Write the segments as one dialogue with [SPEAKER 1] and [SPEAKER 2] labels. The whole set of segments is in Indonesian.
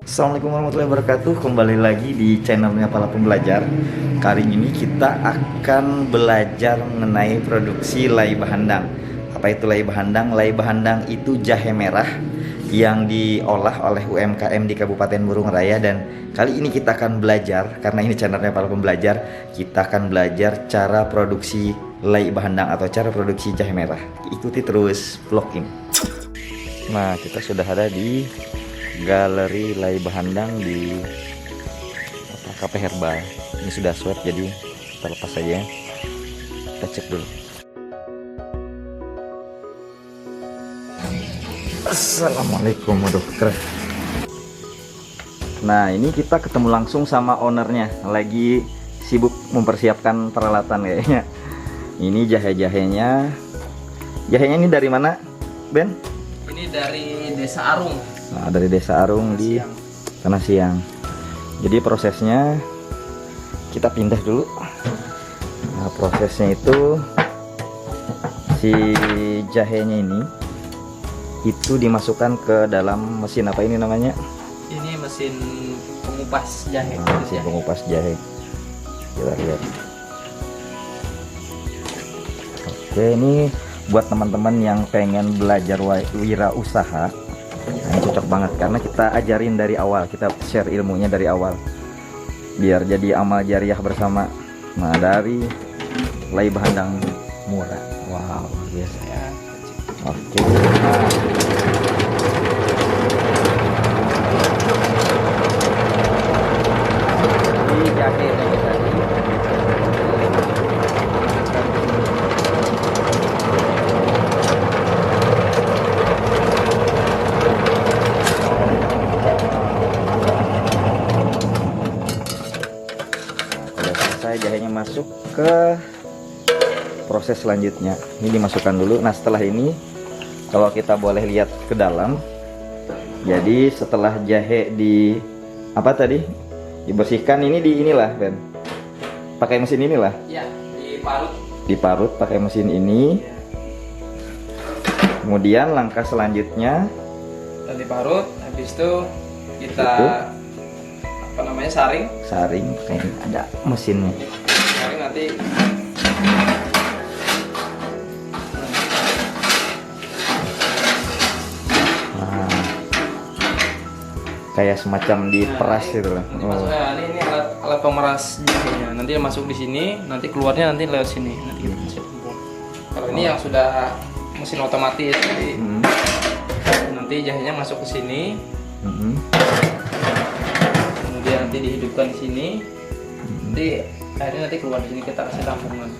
[SPEAKER 1] Assalamualaikum warahmatullahi wabarakatuh. Kembali lagi di channelnya Para Pembelajar. Kali ini kita akan belajar mengenai produksi lai bahandang. Apa itu lai bahandang? Lai bahandang itu jahe merah yang diolah oleh UMKM di Kabupaten Burung Raya. Dan kali ini kita akan belajar, karena ini channelnya Para Pembelajar, kita akan belajar cara produksi lai bahandang atau cara produksi jahe merah. Ikuti terus vlog ini. Nah, kita sudah ada di Galeri Lai Bahandang di KP Herbal. Ini sudah swab, jadi kita lepas saja. Kita cek dulu. Assalamualaikum, dokter. Nah, ini kita ketemu langsung sama ownernya, lagi sibuk mempersiapkan peralatan kayaknya. Ini jahe-jahenya. Jahenya ini dari mana, Ben?
[SPEAKER 2] Ini dari Desa Arung.
[SPEAKER 1] Nah, dari Desa Arung di Tanah Siang. Jadi prosesnya kita pindah dulu. Nah, prosesnya itu si jahenya ini itu dimasukkan ke dalam mesin apa ini namanya?
[SPEAKER 2] Ini mesin pengupas jahe.
[SPEAKER 1] Nah, mesin pengupas jahe. Kita lihat. Oke, ini buat teman-teman yang pengen belajar wirausaha. Nah, ini cocok banget karena kita ajarin dari awal, kita share ilmunya dari awal biar jadi amal jariah bersama. Nah, dari lai bahandang murah. Wow, luar biasa ya. Oke. Ini jahe tadi. Jahenya masuk ke proses selanjutnya. Ini dimasukkan dulu. Nah, setelah ini kalau kita boleh lihat ke dalam, jadi setelah jahe di apa tadi dibersihkan, ini di inilah Ben, pakai mesin inilah
[SPEAKER 2] ya,
[SPEAKER 1] diparut pakai mesin ini. Kemudian langkah selanjutnya
[SPEAKER 2] dan diparut, habis itu kita apa namanya, saring
[SPEAKER 1] kayak ada mesinnya.
[SPEAKER 2] saring nanti
[SPEAKER 1] Nah, kayak semacam diperas gitu lah.
[SPEAKER 2] ini alat pemeras jahenya, nanti masuk di sini, nanti keluarnya nanti lewat sini, nanti kita kasih tempur. Kalau ini yang sudah mesin otomatis, jadi nanti jahenya masuk ke sini, kemudian nanti dihidupkan di sini, nanti akhirnya nanti keluar di sini, kita kasih tampungan.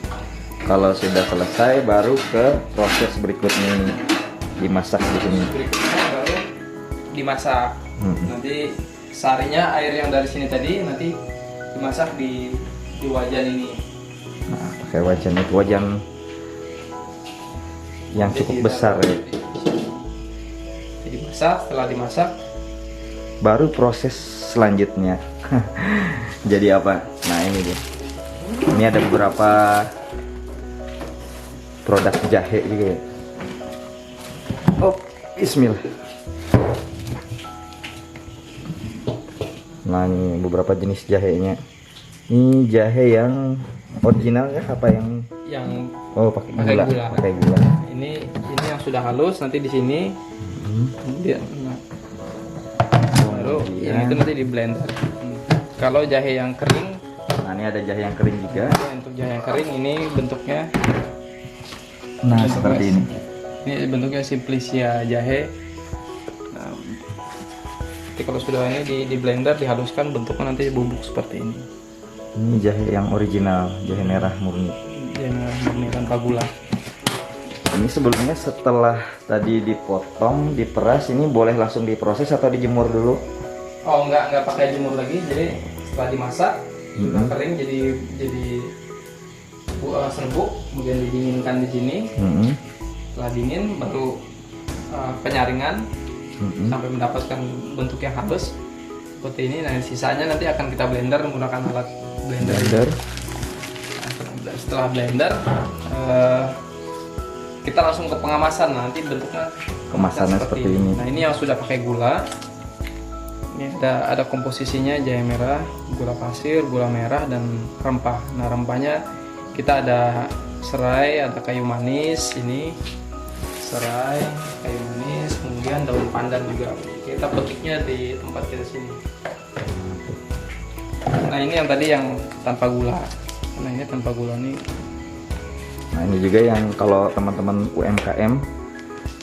[SPEAKER 1] Kalau sudah selesai baru ke proses berikutnya, dimasak di sini.
[SPEAKER 2] Berikutnya baru dimasak. Nanti sarinya, air yang dari sini tadi nanti dimasak di wajan ini.
[SPEAKER 1] Nah, pakai wajan itu, wajan yang cukup besar ya.
[SPEAKER 2] Jadi dimasak, setelah dimasak
[SPEAKER 1] Baru proses selanjutnya. Jadi apa? Nah, ini dia. Ini ada beberapa produk jahe juga ya. Oh, bismillah. Nah, ini beberapa jenis jahenya. Ini jahe yang original ya, apa yang oh pakai gula. Pakai gula.
[SPEAKER 2] Ini yang sudah halus, nanti di sini. Kemudian baru yang itu nanti di blender. Kalau jahe yang kering,
[SPEAKER 1] nah ini ada jahe yang kering juga.
[SPEAKER 2] untuk jahe yang kering ini bentuknya
[SPEAKER 1] Seperti ini.
[SPEAKER 2] Ini bentuknya simplicia jahe. Nah, jadi kalau sudah ini di blender, dihaluskan, bentuknya nanti bubuk seperti ini.
[SPEAKER 1] Ini jahe yang original, jahe merah murni.
[SPEAKER 2] Jahe merah murni tanpa gula.
[SPEAKER 1] Ini sebelumnya setelah tadi dipotong, diperas, ini boleh langsung diproses atau dijemur dulu?
[SPEAKER 2] Oh, enggak pakai jemur lagi. Jadi setelah dimasak, kering jadi serbuk, kemudian didinginkan di sini. Setelah dingin baru penyaringan sampai mendapatkan bentuk yang halus seperti ini. Nah, sisanya nanti akan kita blender menggunakan alat blender. Nah, setelah blender kita langsung ke pengemasan. Nanti bentuknya
[SPEAKER 1] kemasannya seperti ini.
[SPEAKER 2] Nah, ini yang sudah pakai gula. Ini ada komposisinya jahe merah, gula pasir, gula merah, dan rempah. Nah, rempahnya kita ada serai, ada kayu manis, ini serai, kayu manis, kemudian daun pandan juga. Kita petiknya di tempat kita sini. Nah, ini yang tadi yang tanpa gula. Nah, ini tanpa gula nih.
[SPEAKER 1] Nah, ini juga yang kalau teman-teman UMKM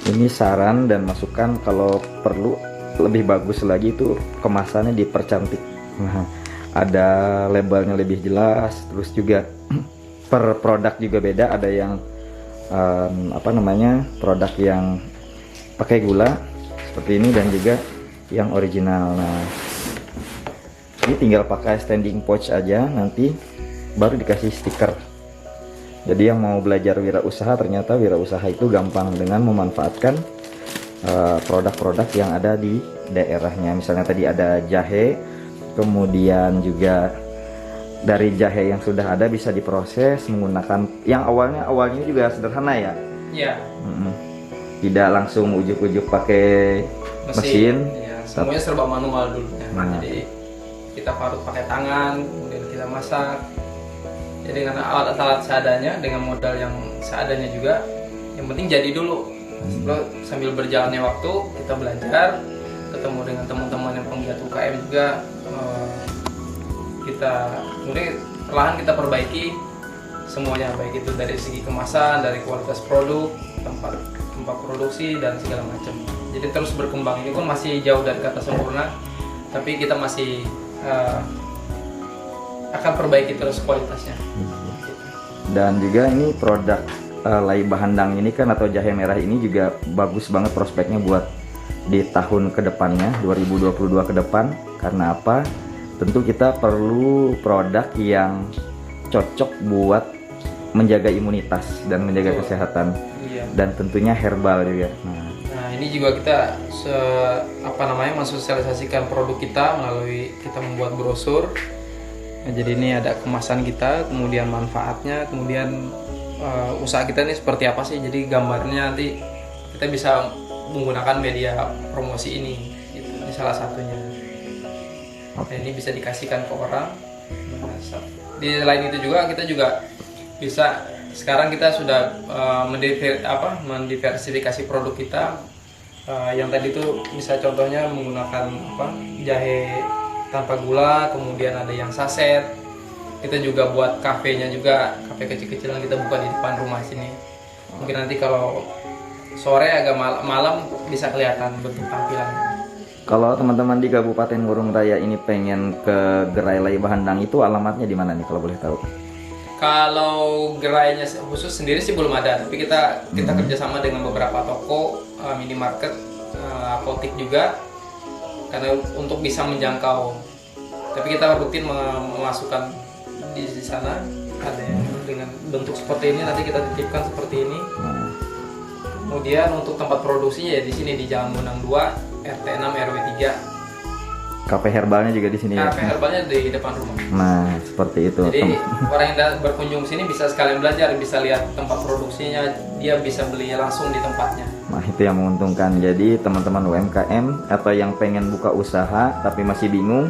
[SPEAKER 1] ini saran dan masukan, kalau perlu lebih bagus lagi itu kemasannya dipercantik. Nah, ada labelnya lebih jelas, terus juga per produk juga beda. Ada yang produk yang pakai gula seperti ini, dan juga yang original. Nah, ini tinggal pakai standing pouch aja, nanti baru dikasih stiker. Jadi yang mau belajar wirausaha, ternyata wirausaha itu gampang dengan memanfaatkan produk-produk yang ada di daerahnya. Misalnya tadi ada jahe, kemudian juga dari jahe yang sudah ada bisa diproses menggunakan yang awalnya juga sederhana ya.
[SPEAKER 2] Iya.
[SPEAKER 1] Tidak langsung ujuk-ujuk pakai mesin.
[SPEAKER 2] Ya, semuanya serba manual dulu. Jadi kita parut pakai tangan, kemudian kita masak. Jadi dengan alat-alat seadanya, dengan modal yang seadanya juga. Yang penting jadi dulu. Sambil berjalannya waktu kita belajar, ketemu dengan teman-teman yang penggiat UKM juga, kita kemudian perlahan kita perbaiki semuanya, baik itu dari segi kemasan, dari kualitas produk, tempat produksi, dan segala macam. Jadi terus berkembang. Ini pun masih jauh dari kata sempurna, tapi kita masih akan perbaiki terus kualitasnya.
[SPEAKER 1] Dan juga ini produk lai bahandang ini kan, atau jahe merah ini juga bagus banget prospeknya buat di tahun kedepannya, 2022 ke depan. Karena apa? Tentu kita perlu produk yang cocok buat menjaga imunitas dan menjaga kesehatan. Iya. Dan tentunya herbal juga.
[SPEAKER 2] Nah, ini juga kita mensosialisasikan produk kita melalui kita membuat brosur. Nah, jadi ini ada kemasan kita, kemudian manfaatnya, kemudian usaha kita ini seperti apa sih. Jadi gambarnya nanti kita bisa menggunakan media promosi ini, ini salah satunya. Nah, ini bisa dikasihkan ke orang. Di lain itu juga kita juga bisa, sekarang kita sudah mendiversifikasi produk kita. Yang tadi itu bisa contohnya menggunakan jahe tanpa gula, kemudian ada yang saset. Kita juga buat kafenya juga, kafe kecil-kecilan kita buka di depan rumah sini. Mungkin nanti kalau sore agak malam bisa kelihatan bentuk tampilan.
[SPEAKER 1] Kalau teman-teman di Kabupaten Murung Raya ini pengen ke gerai lai bahandang, itu alamatnya di mana nih kalau boleh tahu?
[SPEAKER 2] Kalau gerainya khusus sendiri sih belum ada, tapi kita kerjasama dengan beberapa toko, minimarket, apotik juga, karena untuk bisa menjangkau. Tapi kita rutin memasukkan di sana, ada dengan bentuk seperti ini, nanti kita titipkan seperti ini. Kemudian untuk tempat produksinya ya di sini di Jalan Bonang 2, RT 6 RW 3.
[SPEAKER 1] Kafe herbalnya juga di sini.
[SPEAKER 2] Kafe herbalnya di depan rumah.
[SPEAKER 1] Nah, seperti itu.
[SPEAKER 2] Jadi orang yang berkunjung sini bisa sekalian belajar, bisa lihat tempat produksinya, dia bisa beli langsung di tempatnya.
[SPEAKER 1] Nah, itu yang menguntungkan. Jadi teman-teman UMKM atau yang pengen buka usaha tapi masih bingung,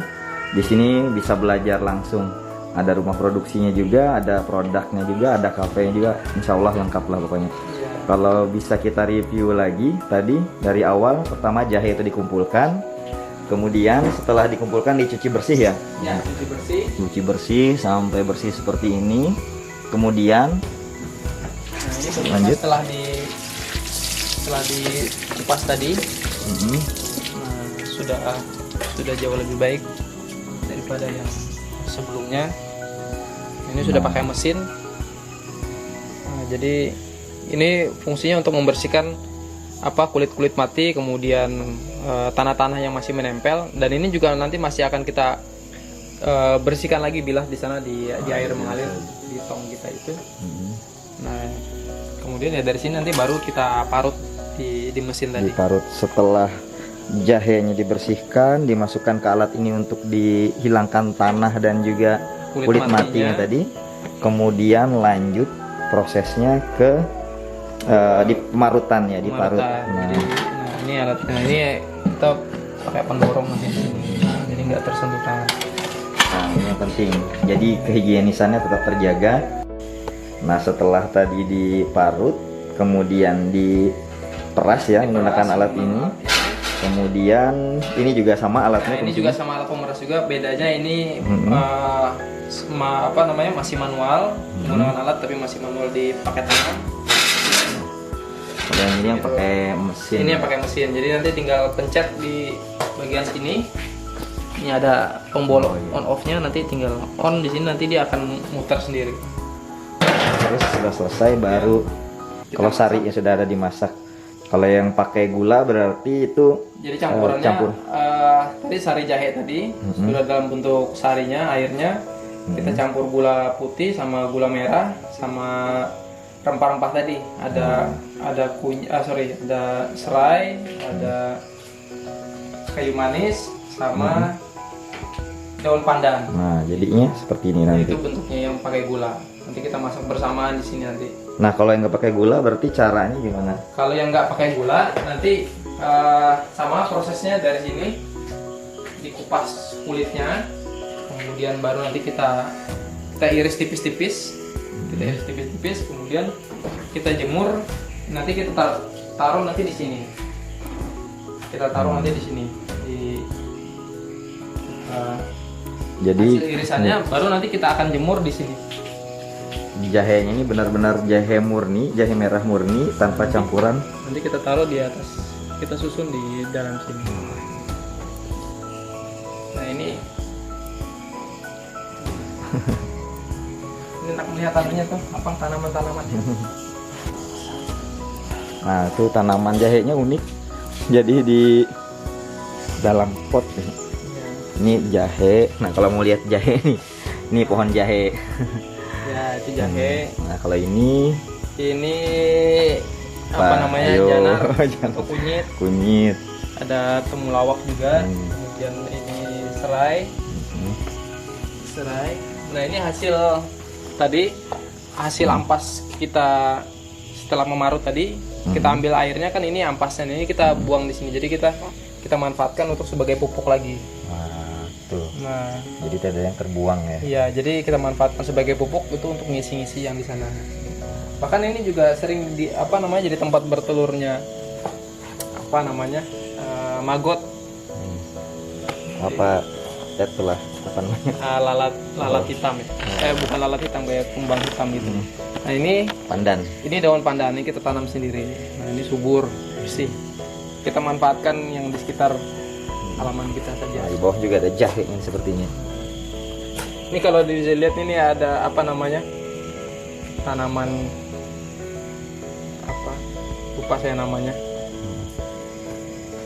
[SPEAKER 1] di sini bisa belajar langsung. Ada rumah produksinya juga, ada produknya juga, ada kafenya juga. Insya Allah lengkap lah pokoknya. Iya. Kalau bisa kita review lagi tadi dari awal, pertama jahe itu dikumpulkan, kemudian setelah dikumpulkan dicuci bersih ya?
[SPEAKER 2] Ya, cuci bersih. Cuci
[SPEAKER 1] bersih sampai bersih seperti ini. Kemudian, lanjut.
[SPEAKER 2] Setelah dikupas tadi, sudah jauh lebih baik daripada yang sebelumnya. Ini sudah pakai mesin. Nah, jadi ini fungsinya untuk membersihkan kulit-kulit mati, kemudian tanah-tanah yang masih menempel, dan ini juga nanti masih akan kita bersihkan lagi, bilas di sana di air mengalir di tong kita itu. Nah, kemudian ya dari sini nanti baru kita parut di mesin tadi.
[SPEAKER 1] Diparut setelah jahenya dibersihkan, dimasukkan ke alat ini untuk dihilangkan tanah dan juga kulit matinya tadi. Kemudian lanjut prosesnya ke di pemarutan ya, diparut.
[SPEAKER 2] Nah, ini alatnya, ini kita pakai pendorong nanti di sini, jadi nggak tersentuh tangan.
[SPEAKER 1] Nah, ini yang penting. Jadi kehigienisannya tetap terjaga. Nah, setelah tadi diparut, kemudian diperas ya menggunakan alat ini. Kemudian ini juga sama alatnya.
[SPEAKER 2] Nah, ini juga sama alat pemeras juga. Bedanya ini masih manual, menggunakan alat tapi masih manual dipakai tangan.
[SPEAKER 1] Dan ini yang pakai mesin.
[SPEAKER 2] Ini yang pakai mesin. Jadi nanti tinggal pencet di bagian sini. Ini ada tombol on off-nya, nanti tinggal on di sini, nanti dia akan muter sendiri.
[SPEAKER 1] Terus sudah selesai baru kalau sari yang sudah ada dimasak. Kalau yang pakai gula berarti itu
[SPEAKER 2] jadi campurannya tadi sari jahe tadi sudah dalam bentuk sarinya, airnya kita campur gula putih sama gula merah sama rempah-rempah tadi. Ada ada serai, ada kayu manis sama daun pandan.
[SPEAKER 1] Nah, jadinya seperti ini nanti.
[SPEAKER 2] Itu bentuknya yang pakai gula. Nanti kita masak bersamaan di sini nanti.
[SPEAKER 1] Nah, kalau yang nggak pakai gula berarti caranya gimana?
[SPEAKER 2] Kalau yang nggak pakai gula nanti sama prosesnya dari sini dikupas kulitnya, kemudian baru nanti kita iris tipis-tipis, kemudian kita jemur. Nanti kita taruh nanti di sini. Kita taruh nanti di sini.
[SPEAKER 1] Jadi
[SPEAKER 2] hasil irisannya baru nanti kita akan jemur di sini.
[SPEAKER 1] Jahenya ini benar-benar jahe murni, jahe merah murni tanpa campuran.
[SPEAKER 2] Nanti kita taruh di atas, kita susun di dalam sini. Nah ini enak melihat anunya tuh, apa tanaman-tanamannya.
[SPEAKER 1] Nah, itu tanaman jahenya unik. Jadi di dalam pot nih. Ini jahe. Nah, kalau mau lihat jahe nih, ini pohon jahe.
[SPEAKER 2] Ya, itu jahe.
[SPEAKER 1] Nah, kalau ini
[SPEAKER 2] apa namanya?
[SPEAKER 1] ayo,
[SPEAKER 2] Janar
[SPEAKER 1] janar.
[SPEAKER 2] atau kunyit.
[SPEAKER 1] Kunyit.
[SPEAKER 2] Ada temulawak juga. Kemudian ini serai. Serai. Nah, ini hasil ampas kita setelah memarut tadi. Kita ambil airnya, kan ini ampasnya. Ini kita buang di sini. Jadi kita manfaatkan untuk sebagai pupuk lagi.
[SPEAKER 1] Tuh.
[SPEAKER 2] Nah,
[SPEAKER 1] Jadi tidak ada yang terbuang ya.
[SPEAKER 2] iya, jadi kita manfaatkan sebagai pupuk itu untuk ngisi-ngisi yang di sana. Bahkan ini juga sering jadi tempat bertelurnya maggot.
[SPEAKER 1] Itulah apa namanya?
[SPEAKER 2] Lalat hitam ya. Bukan lalat hitam, kayak kumbang hitam gitu. Nah, ini
[SPEAKER 1] Pandan.
[SPEAKER 2] Ini daun pandan, ini kita tanam sendiri. Nah, ini subur, bersih. Kita manfaatkan yang di sekitar halaman kita saja.
[SPEAKER 1] Nah, di bawah juga ada jahe yang sepertinya.
[SPEAKER 2] Ini kalau dilihat ini ada tanaman lupa saya namanya.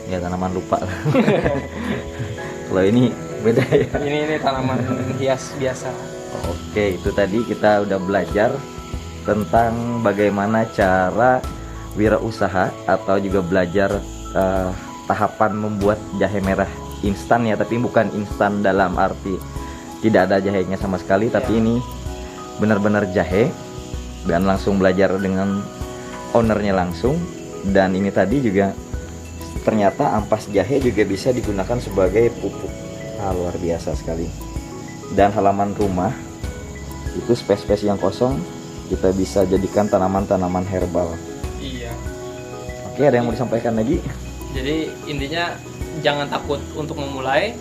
[SPEAKER 1] Ya, tanaman lupa lah. Kalau ini beda ya.
[SPEAKER 2] Ini tanaman hias biasa.
[SPEAKER 1] Oke, itu tadi kita udah belajar tentang bagaimana cara wirausaha atau juga belajar tahapan membuat jahe merah instan ya, tapi bukan instan dalam arti tidak ada jahenya sama sekali, tapi ini benar-benar jahe, dan langsung belajar dengan ownernya langsung. Dan ini tadi juga ternyata ampas jahe juga bisa digunakan sebagai pupuk. Luar biasa sekali. Dan halaman rumah itu space-space yang kosong kita bisa jadikan tanaman-tanaman herbal.
[SPEAKER 2] Iya.
[SPEAKER 1] Oke, ada yang mau disampaikan lagi?
[SPEAKER 2] Jadi intinya jangan takut untuk memulai,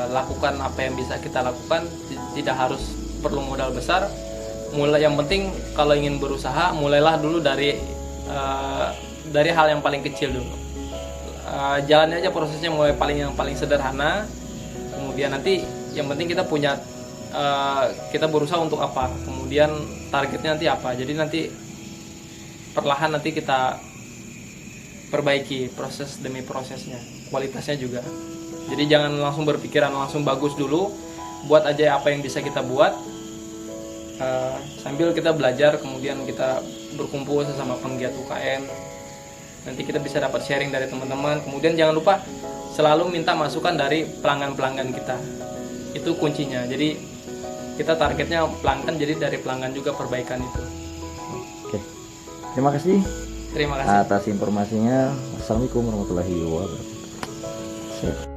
[SPEAKER 2] lakukan apa yang bisa kita lakukan, tidak harus perlu modal besar. Yang penting kalau ingin berusaha, mulailah dulu dari hal yang paling kecil dulu. Jalannya aja prosesnya, mulai yang paling sederhana. Kemudian nanti yang penting kita punya kita berusaha untuk apa, kemudian targetnya nanti apa. Jadi nanti perlahan nanti kita perbaiki proses demi prosesnya, kualitasnya juga. Jadi jangan langsung berpikiran langsung bagus dulu, buat aja apa yang bisa kita buat, sambil kita belajar, kemudian kita berkumpul sesama penggiat UKM. Nanti kita bisa dapat sharing dari teman-teman. Kemudian jangan lupa selalu minta masukan dari pelanggan-pelanggan kita, itu kuncinya. Jadi kita targetnya pelanggan, jadi dari pelanggan juga perbaikan itu.
[SPEAKER 1] Oke, terima kasih
[SPEAKER 2] Terima kasih
[SPEAKER 1] atas informasinya. Assalamualaikum warahmatullahi wabarakatuh. Sip.